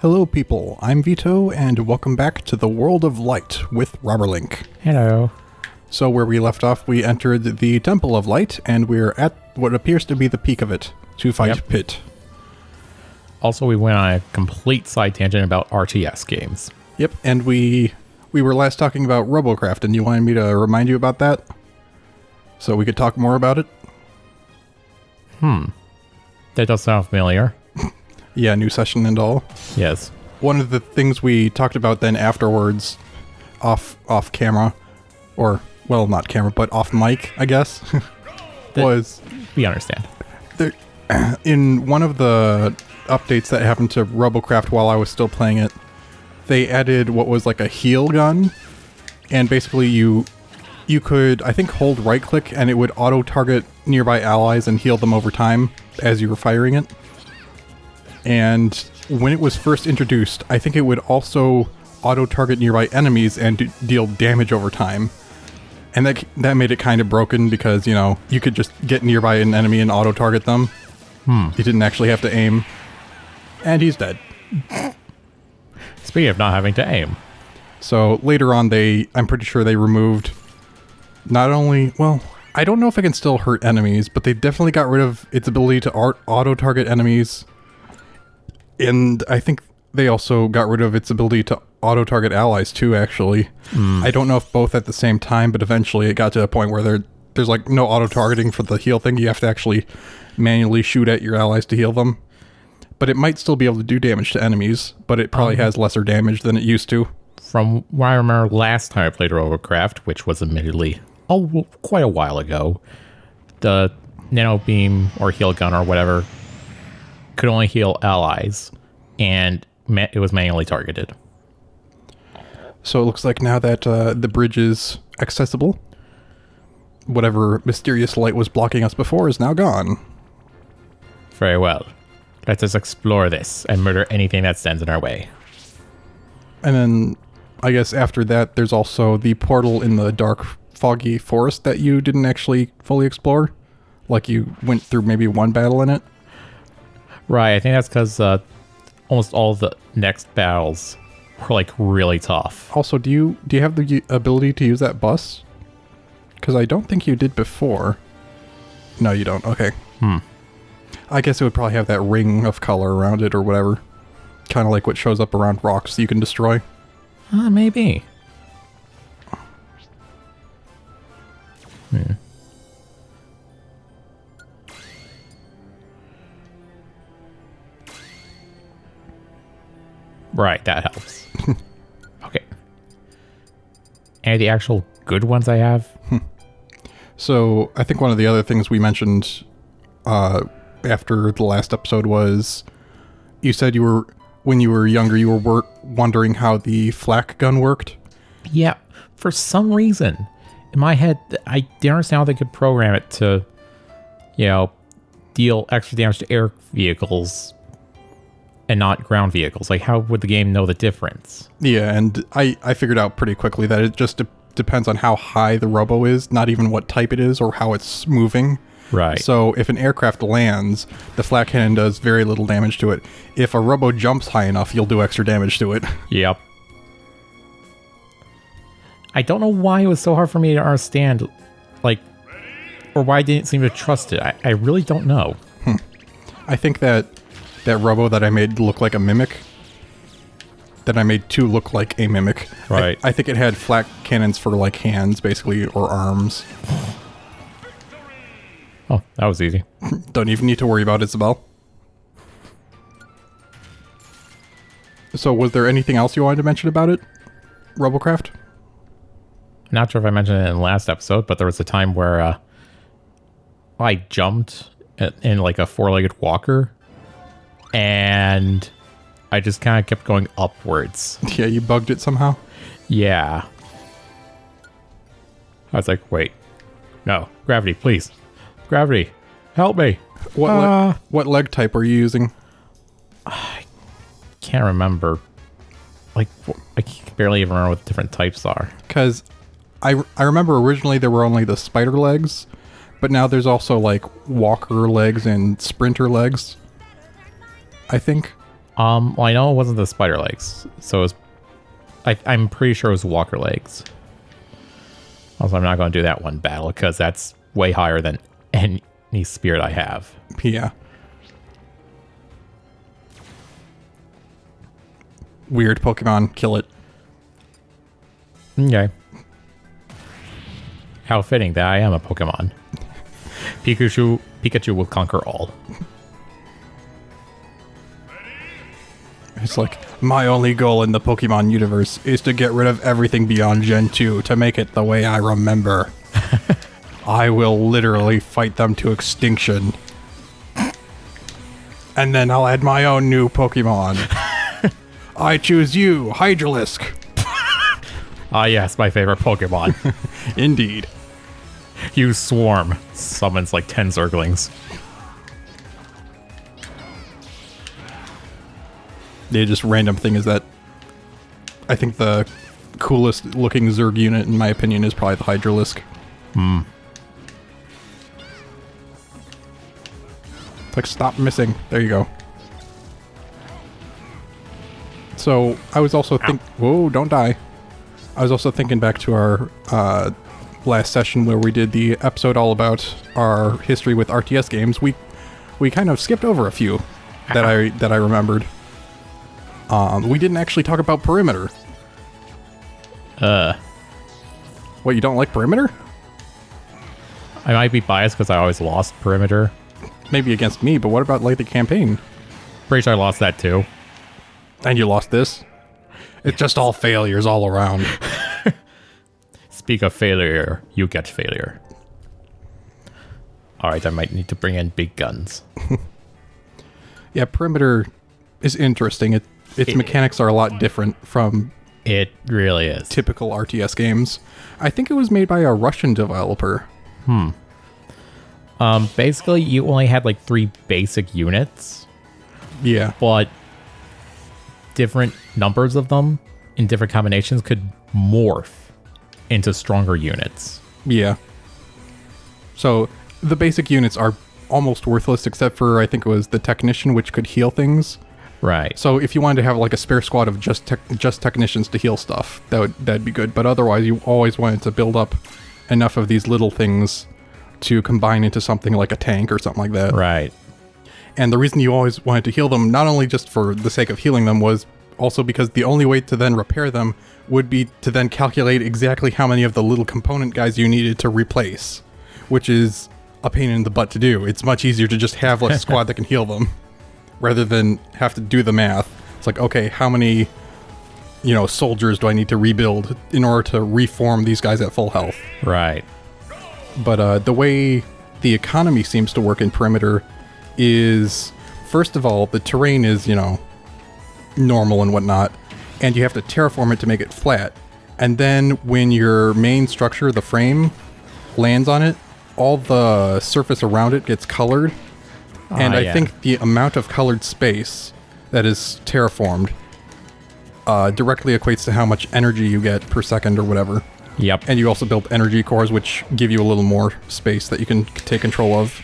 Hello people, I'm Vito, and welcome back to the World of Light with Roberlink. Hello. So where we left off, we entered the Temple of Light, and we're at what appears to be the peak of it, to fight Pit. Also, we went on a complete side tangent about RTS games. Yep, and we were last talking about Robocraft, and you wanted me to remind you about that? So we could talk more about it? That does sound familiar. Yeah, new session and all. Yes. One of the things we talked about then afterwards, off camera, or, well, not camera, but off mic, I guess, was... We understand. There, in one of the updates that happened to Robocraft while I was still playing it, they added what was like a heal gun, and basically you could, I think, hold right-click and it would auto-target nearby allies and heal them over time as you were firing it. And when it was first introduced, I think it would also auto-target nearby enemies and deal damage over time. And that made it kind of broken because, you know, you could just get nearby an enemy and auto-target them. You didn't actually have to aim. And he's dead. Speaking of not having to aim. So later on, I'm pretty sure they removed not only, well, I don't know if it can still hurt enemies, but they definitely got rid of its ability to auto-target enemies. And I think they also got rid of its ability to auto-target allies too, actually. I don't know if both at the same time, but eventually it got to a point where there's like no auto-targeting for the heal thing. You have to actually manually shoot at your allies to heal them. But it might still be able to do damage to enemies, but it probably has lesser damage than it used to. From what I remember last time I played Robocraft, which was admittedly quite a while ago, the nano beam or heal gun or whatever could only heal allies, and it was manually targeted. So it looks like now that the bridge is accessible, whatever mysterious light was blocking us before is now gone. Very well. Let us explore this and murder anything that stands in our way. And then, I guess after that, there's also the portal in the dark, foggy forest that you didn't actually fully explore. Like you went through maybe one battle in it. Right, I think that's because almost all the next battles were like really tough. Also, do you have the ability to use that bus? Because I don't think you did before. No, you don't. Okay. I guess it would probably have that ring of color around it or whatever. Kind of like what shows up around rocks you can destroy. Maybe. Right, that helps. Okay. And the actual good ones I have? So, I think one of the other things we mentioned after the last episode was you said when you were younger, you were wondering how the flak gun worked. Yeah, for some reason, in my head, I didn't understand how they could program it to, deal extra damage to air vehicles and not ground vehicles. Like, how would the game know the difference? Yeah, and I figured out pretty quickly that it just depends on how high the robo is, not even what type it is or how it's moving. Right. So if an aircraft lands, the flak cannon does very little damage to it. If a robo jumps high enough, you'll do extra damage to it. Yep. I don't know why it was so hard for me to understand, or why I didn't seem to trust it. I really don't know. I think that robo that I made look like a mimic, that I made to look like a mimic. Right. I think it had flak cannons for like hands, basically, or arms. Oh, that was easy. Don't even need to worry about Isabel. So was there anything else you wanted to mention about it? Robocraft? Not sure if I mentioned it in the last episode, but there was a time where I jumped in like a four-legged walker, and I just kind of kept going upwards. Yeah, you bugged it somehow? Yeah. I was like, wait. No. Gravity, please. Gravity, help me. What leg type are you using? I can't remember. Like, I can barely even remember what the different types are. Because I remember originally there were only the spider legs, but now there's also like walker legs and sprinter legs, I think. Well, I know it wasn't the spider legs, so it was, I'm pretty sure it was walker legs. Also, I'm not going to do that one battle because that's way higher than any spirit I have. Yeah. Weird Pokemon, kill it. Okay. How fitting that I am a Pokemon. Pikachu will conquer all. It's like, my only goal in the Pokemon universe is to get rid of everything beyond Gen 2 to make it the way I remember. I will literally fight them to extinction. And then I'll add my own new Pokemon. I choose you, Hydralisk. Ah, yes, my favorite Pokemon. Indeed. You Swarm. Summons like 10 Zerglings. The just random thing is that I think the coolest looking Zerg unit, in my opinion, is probably the Hydralisk. It's like, stop missing. There you go. So, I was also whoa, don't die. I was also thinking back to our last session where we did the episode all about our history with RTS games. We kind of skipped over a few that I remembered. We didn't actually talk about Perimeter. What, you don't like Perimeter? I might be biased because I always lost Perimeter. Maybe against me, but what about like the campaign? Pretty sure I lost that too. And you lost this? It's just all failures all around. Speak of failure, you get failure. Alright, I might need to bring in big guns. Yeah, Perimeter is interesting. Its mechanics are a lot different from it really is typical RTS games. I think it was made by a Russian developer. Basically, you only had like 3 basic units. Yeah. But different numbers of them in different combinations could morph into stronger units. Yeah. So the basic units are almost worthless except for, I think it was the Technician, which could heal things. Right. So if you wanted to have like a spare squad of just technicians to heal stuff, that'd be good. But otherwise, you always wanted to build up enough of these little things to combine into something like a tank or something like that. Right. And the reason you always wanted to heal them, not only just for the sake of healing them, was also because the only way to then repair them would be to then calculate exactly how many of the little component guys you needed to replace, which is a pain in the butt to do. It's much easier to just have a squad that can heal them, rather than have to do the math. It's like, okay, how many, soldiers do I need to rebuild in order to reform these guys at full health? Right. But the way the economy seems to work in Perimeter is, first of all, the terrain is, normal and whatnot, and you have to terraform it to make it flat. And then when your main structure, the frame, lands on it, all the surface around it gets colored. And I think the amount of colored space that is terraformed directly equates to how much energy you get per second or whatever. Yep. And you also built energy cores, which give you a little more space that you can take control of.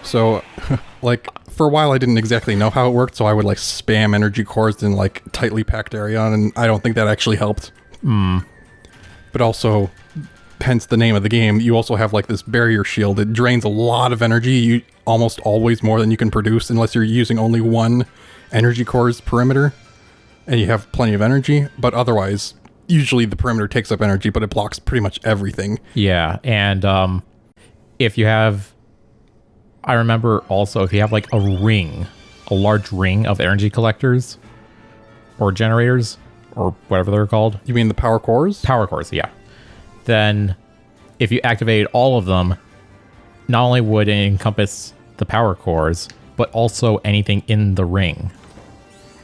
So, for a while I didn't exactly know how it worked, so I would, spam energy cores in, tightly packed area, and I don't think that actually helped. But also, hence the name of the game, you also have, this barrier shield. It drains a lot of energy, almost always more than you can produce, unless you're using only one energy core's perimeter, and you have plenty of energy. But otherwise, usually the perimeter takes up energy, but it blocks pretty much everything. Yeah, and if you have... I remember also if you have a large ring of energy collectors or generators or whatever they're called. You mean the power cores? Power cores, yeah. Then if you activated all of them, not only would it encompass the power cores, but also anything in the ring.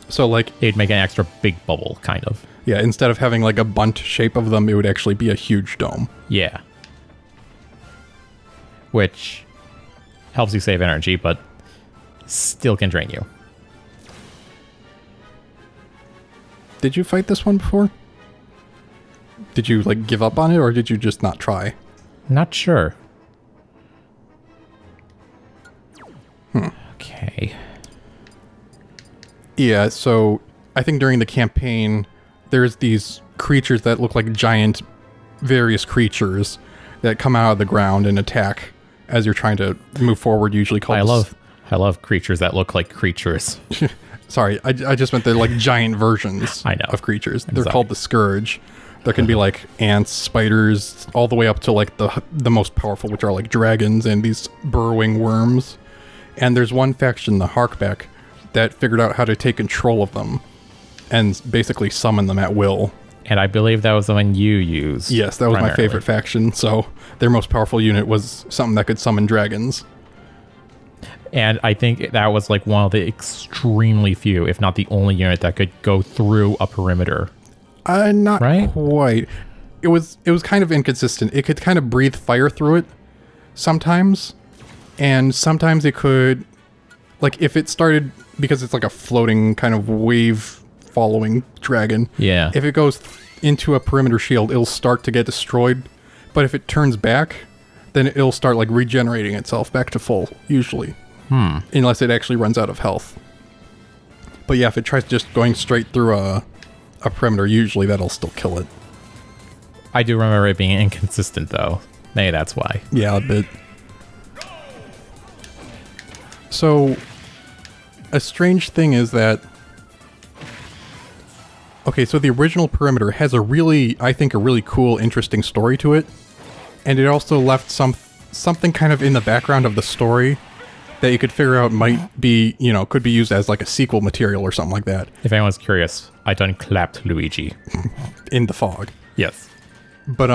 So it'd make an extra big bubble, kind of. Yeah, instead of having a bunt shape of them, it would actually be a huge dome. Yeah. Which helps you save energy, but still can drain you. Did you fight this one before? Did you, give up on it, or did you just not try? Not sure. Okay. Yeah, so I think during the campaign, there's these creatures that look like giant, various creatures that come out of the ground and attack as you're trying to move forward, usually called... I love creatures that look like creatures. Sorry, I just meant they're like giant versions I know. of creatures. They're Exactly. called the Scourge. There can be like ants, spiders, all the way up to like the most powerful, which are like dragons and these burrowing worms. And there's one faction, the Harkback, that figured out how to take control of them and basically summon them at will. And I believe that was the one you used. Yes, that was primarily. my favorite faction. So their most powerful unit was something that could summon dragons. And I think that was like one of the extremely few, if not the only unit that could go through a perimeter. Not Right? quite. It was kind of inconsistent. It could kind of breathe fire through it sometimes, and sometimes it could, like if it started, because it's like a floating kind of wave following dragon. Yeah. If it goes into a perimeter shield, it'll start to get destroyed. But if it turns back, then it'll start like regenerating itself back to full, usually. Unless it actually runs out of health. But yeah, if it tries just going straight through a perimeter, usually that'll still kill it. I do remember it being inconsistent, though. Maybe that's why. Yeah, a bit. So, a strange thing is that... Okay, so the original perimeter has a really cool, interesting story to it. And it also left something kind of in the background of the story that you could figure out might be, could be used as like a sequel material or something like that If anyone's curious, I done clapped Luigi. in the fog. Yes. But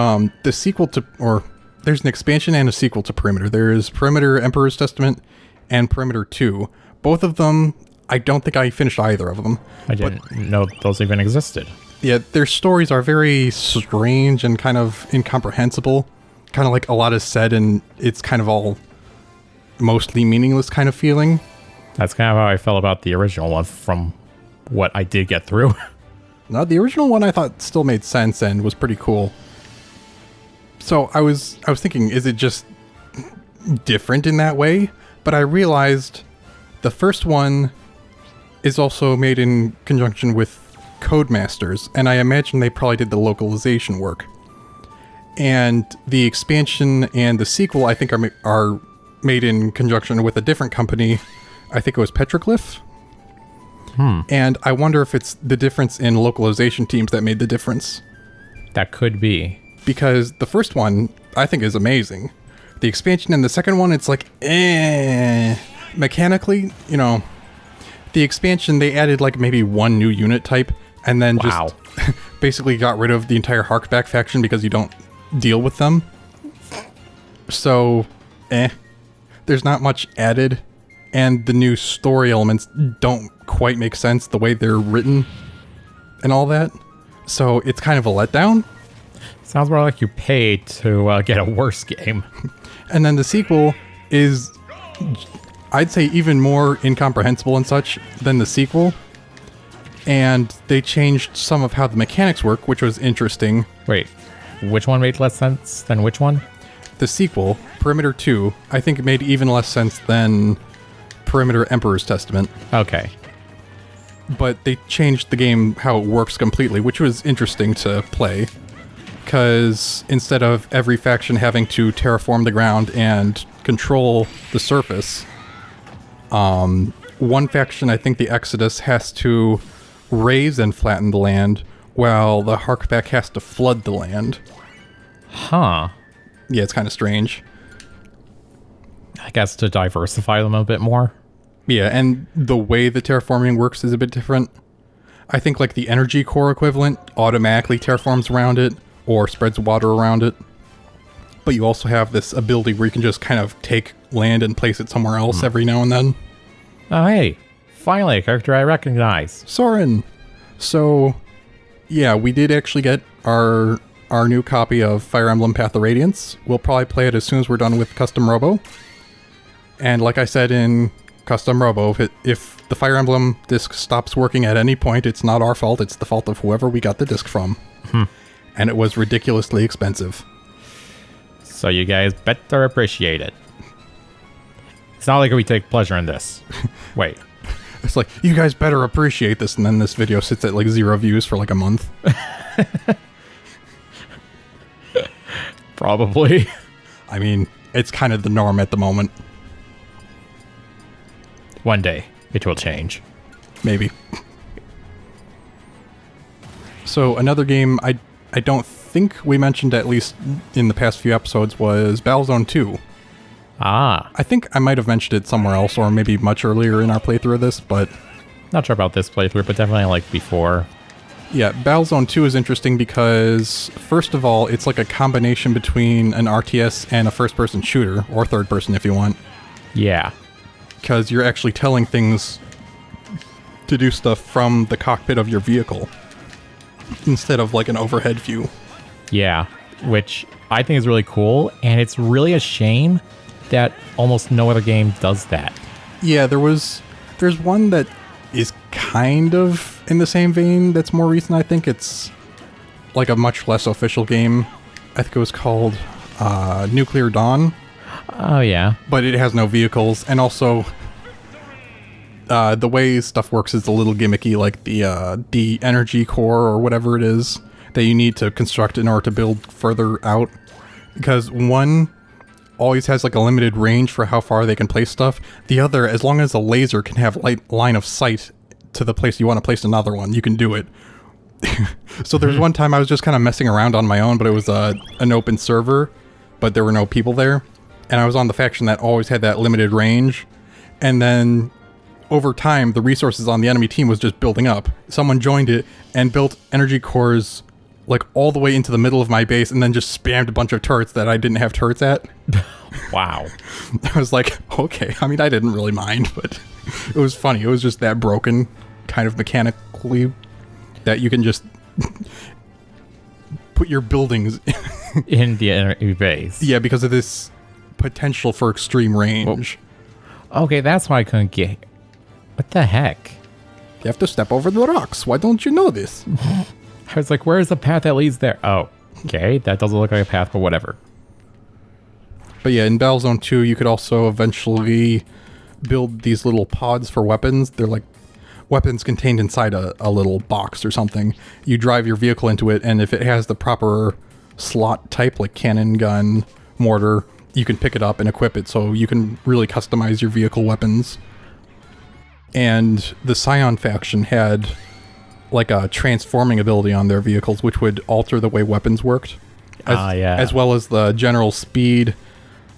the sequel to, or there's an expansion and a sequel to Perimeter. There is Perimeter Emperor's Testament and Perimeter 2. Both of them, I don't think I finished either of them. I didn't know those even existed. Yeah, their stories are very strange and kind of incomprehensible. Kind of like a lot is said and it's kind of all mostly meaningless kind of feeling. That's kind of how I felt about the original one from what I did get through. Now, the original one I thought still made sense and was pretty cool. So I was thinking, is it just different in that way? But I realized the first one is also made in conjunction with Codemasters, and I imagine they probably did the localization work. And the expansion and the sequel, I think, are made in conjunction with a different company. I think it was Petroglyph. And I wonder if it's the difference in localization teams that made the difference. That could be. Because the first one, I think, is amazing. The expansion and the second one, it's like, mechanically, the expansion, they added like maybe one new unit type and then just basically got rid of the entire Harkback faction because you don't deal with them. So, there's not much added, and the new story elements don't quite make sense the way they're written and all that. So it's kind of a letdown. Sounds more like you paid to get a worse game. And then the sequel is, I'd say, even more incomprehensible and such than the sequel. And they changed some of how the mechanics work, which was interesting. Wait, which one made less sense than which one? The sequel, Perimeter 2, I think it made even less sense than Perimeter Emperor's Testament. Okay. But they changed the game, how it works completely, which was interesting to play. Because instead of every faction having to terraform the ground and control the surface, one faction, I think the Exodus, has to raise and flatten the land, while the Harkback has to flood the land. Huh. Yeah, it's kind of strange. I guess to diversify them a bit more. Yeah, and the way the terraforming works is a bit different. I think like the energy core equivalent automatically terraforms around it or spreads water around it. But you also have this ability where you can just kind of take land and place it somewhere else every now and then. Oh, hey. Finally, a character I recognize. Soren! So, yeah, we did actually get our new copy of Fire Emblem Path of Radiance. We'll probably play it as soon as we're done with Custom Robo. And like I said in Custom Robo, if the Fire Emblem disc stops working at any point, it's not our fault, it's the fault of whoever we got the disc from. And it was ridiculously expensive. So you guys better appreciate it. It's not like we take pleasure in this. Wait. It's like, you guys better appreciate this, and then this video sits at like 0 views for like a month. Probably. I mean, it's kind of the norm at the moment. One day, it will change. Maybe. So another game I don't think we mentioned, at least in the past few episodes, was Battlezone 2. Ah. I think I might have mentioned it somewhere else, or maybe much earlier in our playthrough of this, but... Not sure about this playthrough, but definitely like before. Yeah, Battlezone 2 is interesting because, first of all, it's like a combination between an RTS and a first-person shooter, or third-person if you want. Yeah. Because you're actually telling things to do stuff from the cockpit of your vehicle, instead of like an overhead view. Yeah, which I think is really cool, and it's really a shame that almost no other game does that. Yeah, there's one that is kind of in the same vein that's more recent, I think. It's like a much less official game. I think it was called Nuclear Dawn. Oh, yeah. But it has no vehicles, and also the way stuff works is a little gimmicky, like the energy core or whatever it is that you need to construct in order to build further out. Because one always has like a limited range for how far they can place stuff. The other, as long as a laser can have line of sight to the place you want to place another one, you can do it. So there's one time I was just kind of messing around on my own, but it was an open server, but there were no people there. And I was on the faction that always had that limited range. And then over time, the resources on the enemy team was just building up. Someone joined it and built energy cores like all the way into the middle of my base, and then just spammed a bunch of turrets that I didn't have turrets at. Wow. I was like, okay. I mean, I didn't really mind, but it was funny. It was just that broken kind of mechanically that you can just put your buildings in the enemy base. Yeah, because of this potential for extreme range. Well, okay, that's why I couldn't get... What the heck? You have to step over the rocks. Why don't you know this? I was like, where's the path that leads there? Oh, okay, that doesn't look like a path, but whatever. But yeah, in Battlezone 2, you could also eventually build these little pods for weapons. They're like weapons contained inside a little box or something. You drive your vehicle into it, and if it has the proper slot type, like cannon, gun, mortar, you can pick it up and equip it, so you can really customize your vehicle weapons. And the Scion faction had like a transforming ability on their vehicles, which would alter the way weapons worked. As well as the general speed,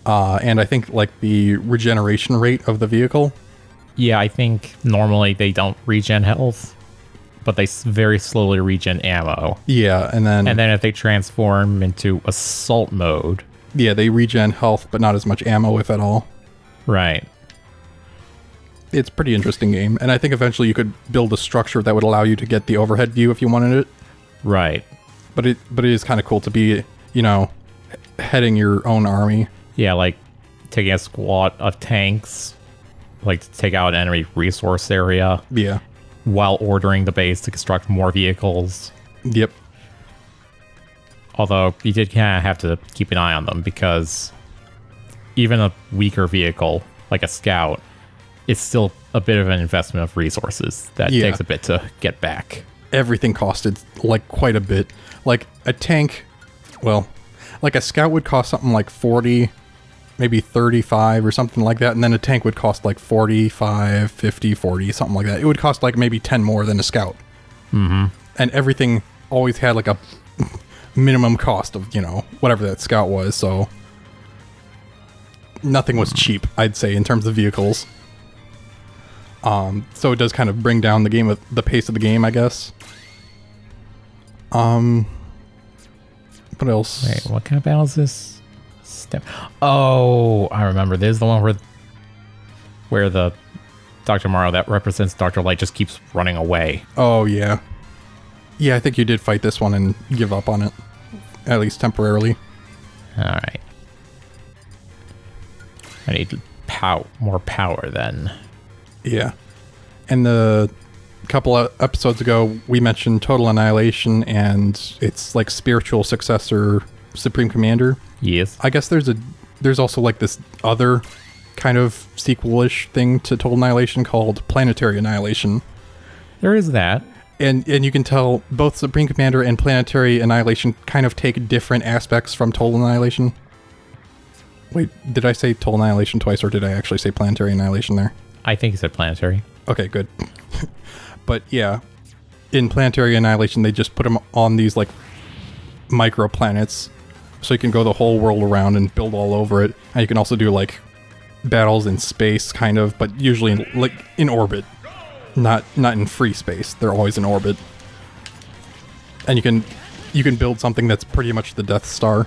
and I think like the regeneration rate of the vehicle. Yeah, I think normally they don't regen health, but they very slowly regen ammo. Yeah, and then if they transform into assault mode... Yeah, they regen health, but not as much ammo, if at all. Right. It's a pretty interesting game, and I think eventually you could build a structure that would allow you to get the overhead view if you wanted it. Right. But it is kind of cool to be, you know, heading your own army. Yeah, like taking a squad of tanks, like to take out an enemy resource area. Yeah. While ordering the base to construct more vehicles. Yep. Although you did kind of have to keep an eye on them, because even a weaker vehicle, like a scout, it's still a bit of an investment of resources that takes a bit to get back. Everything costed like quite a bit. Like a tank, well, like a scout would cost something like 40, maybe 35 or something like that, and then a tank would cost like 45, 50, 40, something like that. It would cost like maybe 10 more than a scout. Mm-hmm. And everything always had like a minimum cost of, you know, whatever that scout was, so nothing was cheap, I'd say, in terms of vehicles. So it does kind of bring down the pace of the game, I guess. What else? Wait, what kind of battle is this? Oh, I remember. There's the one where the Dr. Morrow that represents Dr. Light just keeps running away. Oh, yeah. Yeah, I think you did fight this one and give up on it. At least temporarily. Alright. I need more power then. Yeah. And a couple of episodes ago, we mentioned Total Annihilation and its like spiritual successor, Supreme Commander. Yes. I guess there's also like this other kind of sequel-ish thing to Total Annihilation called Planetary Annihilation. There is that. And you can tell both Supreme Commander and Planetary Annihilation kind of take different aspects from Total Annihilation. Wait, did I say Total Annihilation twice, or did I actually say Planetary Annihilation there? I think you said Planetary. Okay, good. But yeah, in Planetary Annihilation, they just put them on these like micro-planets, so you can go the whole world around and build all over it. And you can also do like battles in space, kind of, but usually in orbit. Not in free space. They're always in orbit. And you can build something that's pretty much the Death Star.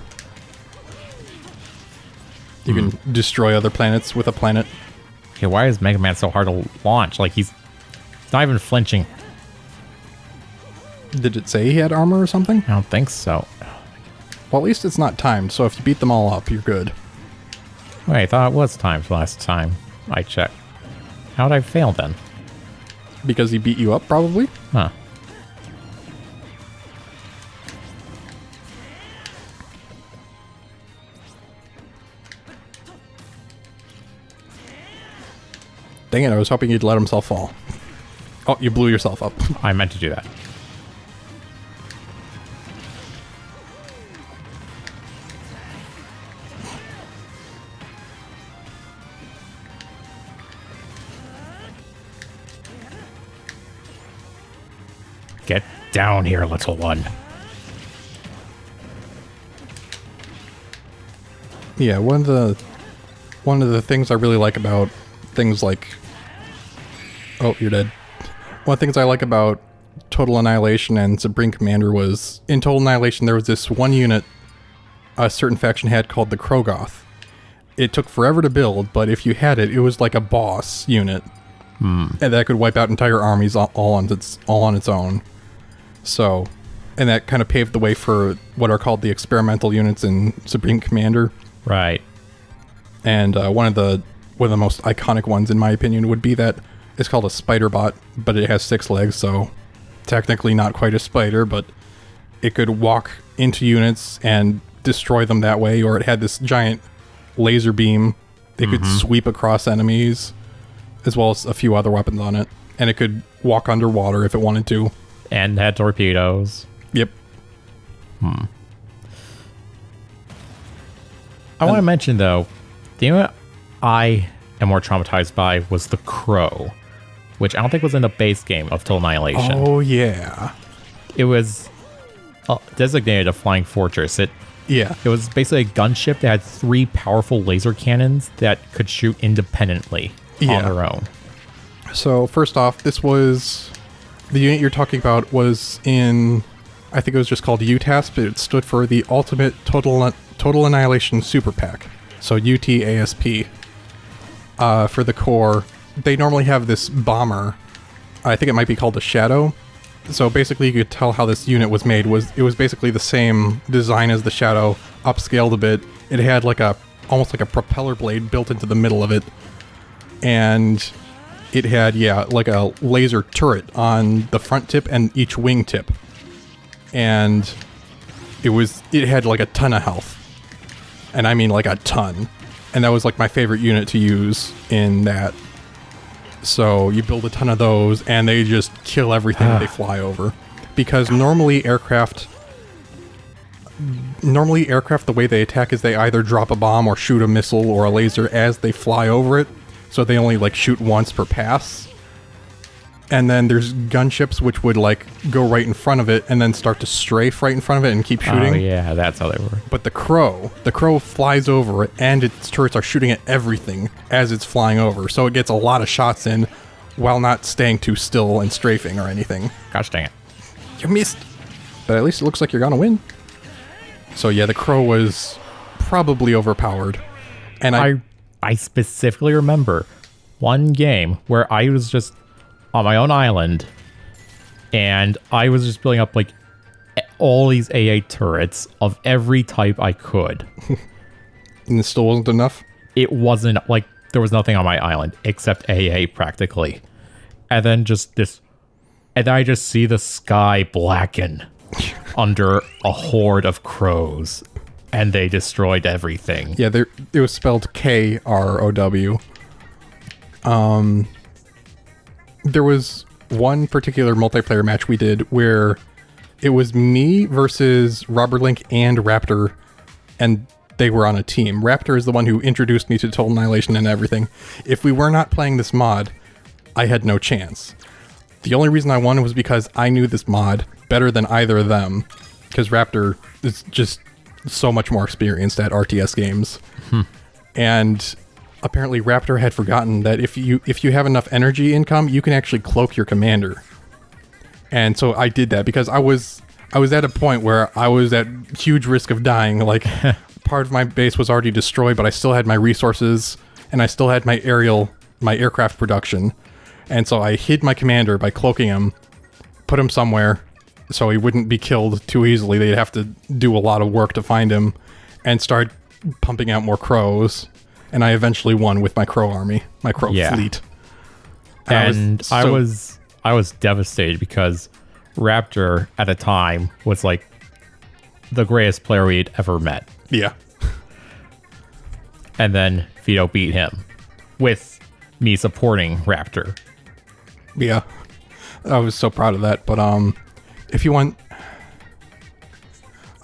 You can destroy other planets with a planet. Okay, why is Mega Man so hard to launch? Like, he's not even flinching. Did it say he had armor or something? I don't think so. Well, at least it's not timed, so if you beat them all up, you're good. Wait, I thought it was timed last time I checked. How'd I fail then? Because he beat you up, probably? Huh. Dang it, I was hoping you'd let himself fall. Oh, you blew yourself up. I meant to do that. Get down here, little one. Yeah, one of the things I really like about things like... Oh, you're dead. One of the things I like about Total Annihilation and Supreme Commander was, in Total Annihilation, there was this one unit a certain faction had called the Krogoth. It took forever to build, but if you had it, it was like a boss unit. And that could wipe out entire armies all on its own. So, and that kind of paved the way for what are called the experimental units in Supreme Commander. Right. And one of the most iconic ones, in my opinion, would be that it's called a spider bot, but it has 6 legs, so technically not quite a spider, but it could walk into units and destroy them that way, or it had this giant laser beam. It could sweep across enemies, as well as a few other weapons on it. And it could walk underwater if it wanted to. And had torpedoes. Yep. I want to mention, though, the unit I am more traumatized by was the Crow, which I don't think was in the base game of Total Annihilation. Oh, yeah. It was designated a flying fortress. It was basically a gunship that had 3 powerful laser cannons that could shoot independently on their own. So, first off, this was... The unit you're talking about was in... I think it was just called UTASP, but it stood for the Ultimate Total Annihilation Super Pack. So, UTASP. For the core, they normally have this bomber. I think it might be called a Shadow. So basically, you could tell how this unit was made. It was basically the same design as the Shadow, upscaled a bit. It had like almost like a propeller blade built into the middle of it, and it had like a laser turret on the front tip and each wing tip, and it had like a ton of health, and I mean like a ton, and that was like my favorite unit to use in that. So you build a ton of those, and they just kill everything they fly over. Because normally aircraft, the way they attack is they either drop a bomb or shoot a missile or a laser as they fly over it. So they only like shoot once per pass. And then there's gunships which would like go right in front of it and then start to strafe right in front of it and keep shooting. Oh yeah, that's how they work. But the Crow flies over it, and its turrets are shooting at everything as it's flying over. So it gets a lot of shots in while not staying too still and strafing or anything. Gosh dang it. You missed. But at least it looks like you're gonna win. So yeah, the Crow was probably overpowered. And I specifically remember one game where I was just on my own island, and I was just building up like all these AA turrets of every type I could. And it still wasn't enough? It wasn't, like, there was nothing on my island except AA practically. And then I just see the sky blacken under a horde of crows. And they destroyed everything. Yeah, it was spelled KROW. There was one particular multiplayer match we did where it was me versus Roberlink and Raptor, and they were on a team. Raptor is the one who introduced me to Total Annihilation and everything. If we were not playing this mod, I had no chance. The only reason I won was because I knew this mod better than either of them, because Raptor is just so much more experienced at RTS games. And apparently Raptor had forgotten that if you have enough energy income, you can actually cloak your commander. And so I did that because I was at a point where I was at huge risk of dying. Like, part of my base was already destroyed, but I still had my resources and I still had my aircraft production. And so I hid my commander by cloaking him, put him somewhere so he wouldn't be killed too easily. They'd have to do a lot of work to find him, and start pumping out more crows. And I eventually won with my crow army, my crow fleet. And I was devastated because Raptor at the time was like the greatest player we'd ever met. Yeah. And then Vito beat him with me supporting Raptor. Yeah. I was so proud of that. But if you want,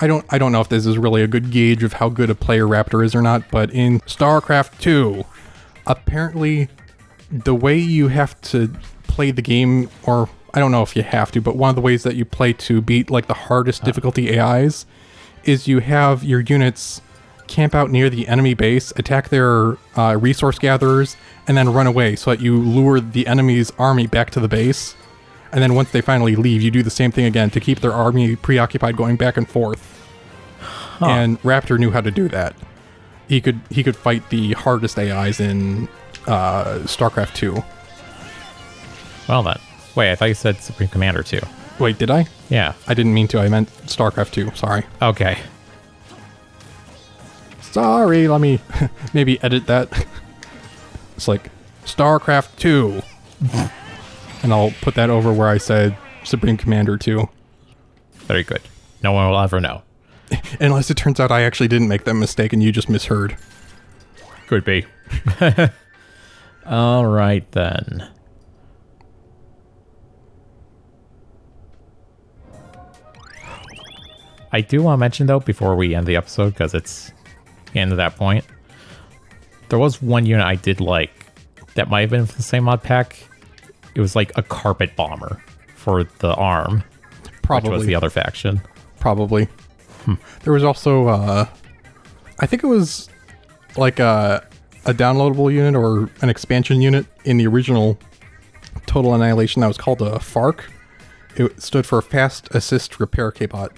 I don't know if this is really a good gauge of how good a player Raptor is or not, but in StarCraft 2, apparently the way you have to play the game, or I don't know if you have to, but one of the ways that you play to beat like the hardest difficulty AIs is you have your units camp out near the enemy base, attack their resource gatherers, and then run away so that you lure the enemy's army back to the base. And then once they finally leave, you do the same thing again to keep their army preoccupied going back and forth. And Raptor knew how to do that. He could fight the hardest AIs in StarCraft 2. Well then. Wait, I thought you said Supreme Commander 2. Wait, did I? Yeah. I didn't mean to. I meant StarCraft 2. Sorry. Okay. Sorry, let me maybe edit that. It's like StarCraft 2. And I'll put that over where I said Supreme Commander 2. Very good. No one will ever know. Unless it turns out I actually didn't make that mistake and you just misheard. Could be. All right, then. I do want to mention, though, before we end the episode, because it's the end of that point, there was one unit I did like that might have been from the same mod pack. It was like a carpet bomber for the arm. Probably. Which was the other faction. Probably. There was also, I think it was like a downloadable unit or an expansion unit in the original Total Annihilation that was called a FARC. It stood for Fast Assist Repair K-Bot.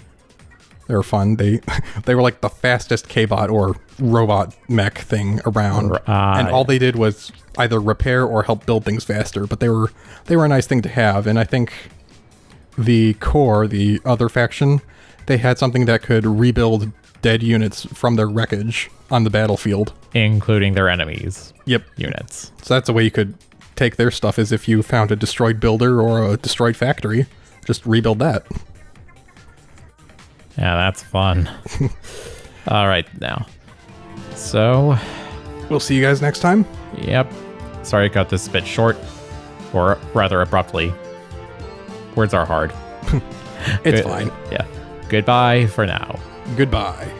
They were fun. They were like the fastest K-Bot or robot mech thing around. And all they did was either repair or help build things faster, but they were a nice thing to have. And I think the core, the other faction, they had something that could rebuild dead units from their wreckage on the battlefield. Including their enemies. Yep. Units. So that's a way you could take their stuff, is if you found a destroyed builder or a destroyed factory, just rebuild that. Yeah, that's fun. All right, now. So... we'll see you guys next time. Yep. Sorry I cut this a bit short. Or rather abruptly. Words are hard. It's fine. Yeah. Goodbye for now. Goodbye.